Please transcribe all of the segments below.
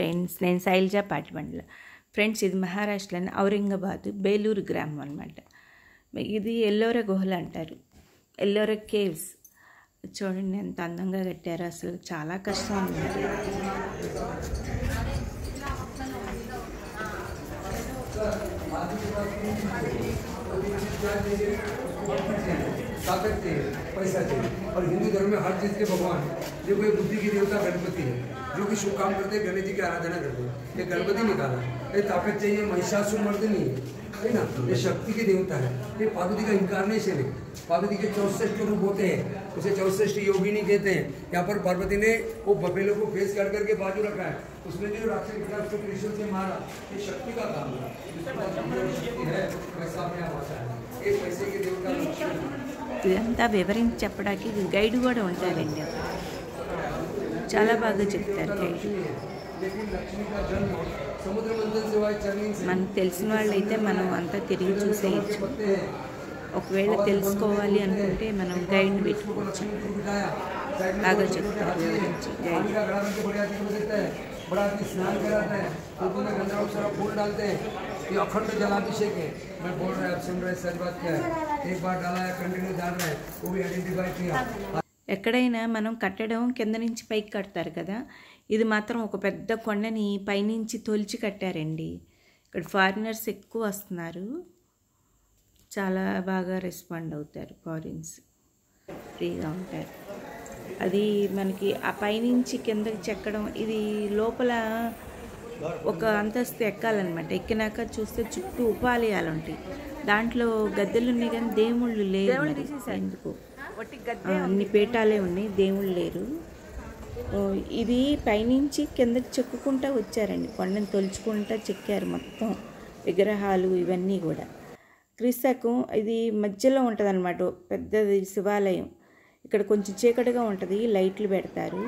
Friends, నేను Shailaja Patibandla. Friends, ఇది మహారాష్ట్రలోని ఔరంగాబాద్ బేలూరు గ్రామం అనమాట. ఇది ఎల్లోరా గుహలు అంటారు, ఎల్లోరా కేవ్స్. చూడండి ఎంత అందంగా కట్టారు, అసలు చాలా కష్టం అన్నమాట. ताकत चाहिए, पैसा चाहिए। और हिंदू धर्म में हर चीज़ के भगवान, जो कोई बुद्धि की देवता गणपति है, जो कि शुभ काम करते हैं गणेश जी की आराधना करते हैं। ये गणपति निकाला, ये ताकत चाहिए, महिषासुर मर्दिनी है ना, ये शक्ति की देवता है। ये पार्वती का इनकारनेशन है। पार्वती के 64 रूप होते हैं, उसे 64 योगिनी कहते हैं। यहाँ पर पार्वती ने वो बफेलो को फेस काट करके बाजू रखा है, उसमें जो राक्षस निकला उसको त्रिशूल से मारा। ये शक्ति का काम है, शक्ति है वैसा अपने आप आता है। ये पैसे की देवता ఇదంతా వివరించి చెప్పడానికి గైడ్ కూడా ఉంటారండి, చాలా బాగా చెప్తారు గైడ్. మనకు తెలిసిన వాళ్ళు అయితే మనం అంతా తిరిగి చూసేయచ్చు. ఒకవేళ తెలుసుకోవాలి అనుకుంటే మనం గైడ్ని పెట్టుకోవచ్చు. బాగా చెప్తారు వివరించి గైడ్. ये अखंड जलाभिषेक है। मैं बोल रहा है, आप सुन रहे हैं, सच बात क्या है। एक बार डाला है, कंटिन्यू डाल रहे हैं, वो भी आइडेंटिफाई किया। ఎక్కడైనా మనం కట్టడం కింద నుంచి పైకి కడతారు కదా, ఇది మాత్రం ఒక పెద్ద కొండని పైనుంచి తొలిచి కట్టారండి. ఇక్కడ ఫారినర్స్ ఎక్కువ వస్తున్నారు, చాలా బాగా రెస్పాండ్ అవుతారు. ఫారిన్స్ ఫ్రీగా ఉంటారు. అది మనకి ఆ పైనుంచి కిందకి చెక్కడం, ఇది లోపల ఒక అంతస్తు ఎక్కాలన్నమాట. ఎక్కినాక చూస్తే చుట్టూ ఉపాలయాలు ఉంటాయి, దాంట్లో గద్దెలు ఉన్నాయి కానీ దేవుళ్ళు లేరు. మరి ఎందుకు అన్ని పీఠాలే ఉన్నాయి, దేవుళ్ళు లేరు. ఇది పైనుంచి కిందకి చెక్కుకుంటూ వచ్చారండి, కొండని తొలుచుకుంటూ చెక్కారు మొత్తం విగ్రహాలు ఇవన్నీ కూడా. క్రీస్తకం ఇది మధ్యలో ఉంటుంది అన్నమాట, పెద్దది శివాలయం. ఇక్కడ కొంచెం చీకటిగా ఉంటుంది, లైట్లు పెడతారు.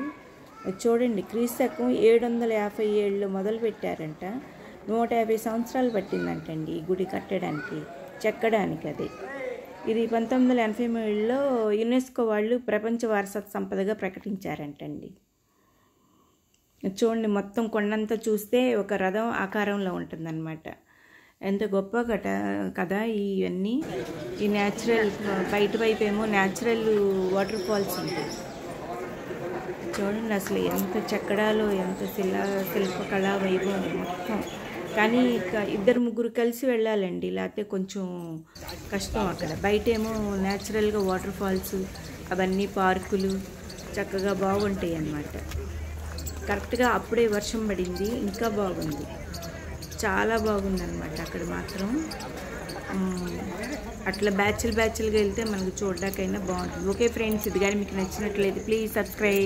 చూడండి, క్రీస్తకం 757 మొదలు పెట్టారంట. 150 సంవత్సరాలు పట్టిందంటండి ఈ గుడి కట్టడానికి, చెక్కడానికి. అది ఇది 1983లో యునెస్కో వాళ్ళు ప్రపంచ వారసత్వ సంపదగా ప్రకటించారంటండి. చూడండి, మొత్తం కొండంతా చూస్తే ఒక రథం ఆకారంలో ఉంటుందన్నమాట. ఎంత గొప్ప కదా ఇవన్నీ. ఈ న్యాచురల్, బయట వైపు ఏమో న్యాచురల్ వాటర్ ఫాల్స్ ఉంటాయి. చూడండి అసలు ఎంత చెక్కడాలో, ఎంత శిల్పకళా వైభవం మొత్తం. కానీ ఇద్దరు ముగ్గురు కలిసి వెళ్ళాలండి, లేకపోతే కొంచెం కష్టం. అక్కడ బయటేమో న్యాచురల్గా వాటర్ ఫాల్స్ అవన్నీ, పార్కులు చక్కగా బాగుంటాయి అన్నమాట. కరెక్ట్గా అప్పుడే వర్షం పడింది, ఇంకా బాగుంది, చాలా బాగుందన్నమాట. అక్కడ మాత్రం అట్లా బ్యాచ్లుగా వెళ్తే మనకు చూడడానికైనా బాగుంటుంది. ఓకే ఫ్రెండ్స్, ఇది కానీ మీకు నచ్చినట్లయితే ప్లీజ్ సబ్స్క్రైబ్.